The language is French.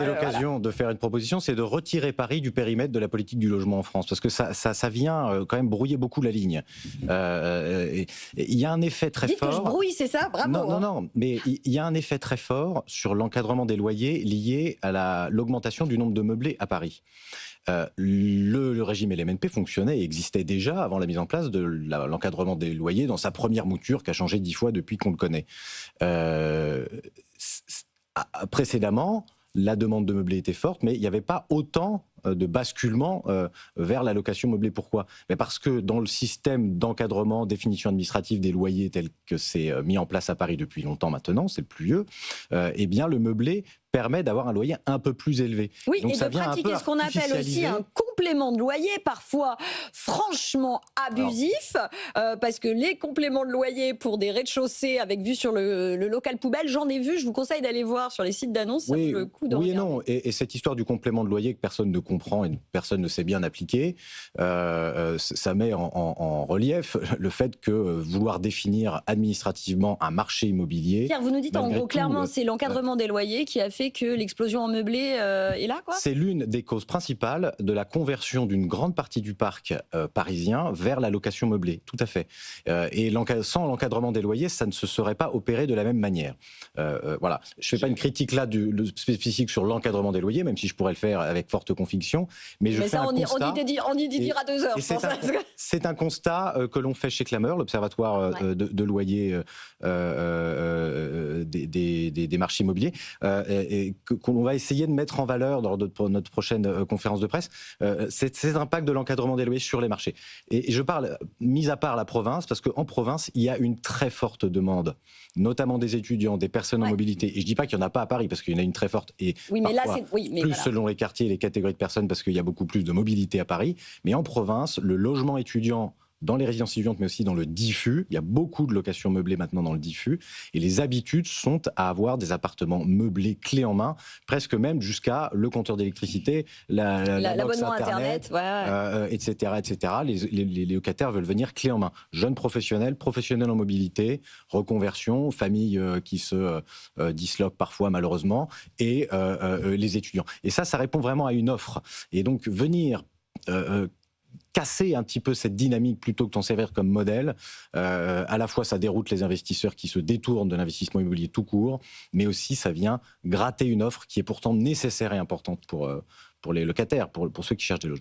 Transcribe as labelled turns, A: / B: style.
A: C'est l'occasion de faire une proposition, c'est de retirer Paris du périmètre de la politique du logement en France, parce que ça vient quand même brouiller beaucoup la ligne. Il y a un effet très
B: Dites
A: fort.
B: que je brouille, c'est ça? Bravo.
A: Non, mais il y a un effet très fort sur l'encadrement des loyers lié à l'augmentation du nombre de meublés à Paris. Le régime LMNP fonctionnait et existait déjà avant la mise en place de l'encadrement des loyers dans sa première mouture qui a changé 10 fois depuis qu'on le connaît. Précédemment, la demande de meublé était forte, mais il n'y avait pas autant de basculement vers la location meublée. Pourquoi ? Mais parce que dans le système d'encadrement, définition administrative des loyers tel que c'est mis en place à Paris depuis longtemps maintenant, c'est le plus vieux, eh bien le meublé permet d'avoir un loyer un peu plus élevé.
B: Oui,
A: donc,
B: et
A: ça
B: de
A: vient
B: pratiquer ce qu'on appelle aussi un complément de loyer, parfois franchement abusif, parce que les compléments de loyer pour des rez-de-chaussée avec vue sur le local poubelle, j'en ai vu, je vous conseille d'aller voir sur les sites d'annonces, ça vaut le coup de regarder.
A: Oui et non, et cette histoire du complément de loyer que personne ne comprend et personne ne sait bien appliquer, ça met en relief le fait que vouloir définir administrativement un marché immobilier...
B: Pierre, vous nous dites en gros clairement, c'est l'encadrement des loyers qui a fait que l'explosion en meublé est là, quoi ?
A: C'est l'une des causes principales de la conversion d'une grande partie du parc parisien vers la location meublée, tout à fait. Et sans l'encadrement des loyers, ça ne se serait pas opéré de la même manière. Voilà. Je ne fais pas une critique là spécifique sur l'encadrement des loyers, même si je pourrais le faire avec forte conviction, mais je fais un constat...
B: on y dira 2 heures, je pense.
A: C'est un constat que l'on fait chez Clameur, l'Observatoire de loyer des marchés immobiliers, et qu'on va essayer de mettre en valeur lors de notre prochaine conférence de presse, c'est l'impact de l'encadrement des loyers sur les marchés. Et je parle, mis à part la province, parce qu'en province, il y a une très forte demande, notamment des étudiants, des personnes en mobilité. Et je ne dis pas qu'il n'y en a pas à Paris, parce qu'il y en a une très forte, et plus selon les quartiers et les catégories de personnes, parce qu'il y a beaucoup plus de mobilité à Paris. Mais en province, le logement étudiant dans les résidences étudiantes, mais aussi dans le diffus. Il y a beaucoup de locations meublées maintenant dans le diffus. Et les habitudes sont à avoir des appartements meublés clés en main, presque même jusqu'à le compteur d'électricité,
B: l'abonnement Internet,
A: etc. Les locataires veulent venir clés en main. Jeunes professionnels en mobilité, reconversion, familles qui se disloquent parfois malheureusement, et les étudiants. Et ça répond vraiment à une offre. Et donc venir... casser un petit peu cette dynamique plutôt que d'en servir comme modèle. À la fois, ça déroute les investisseurs qui se détournent de l'investissement immobilier tout court, mais aussi ça vient gratter une offre qui est pourtant nécessaire et importante pour les locataires, pour ceux qui cherchent des logements.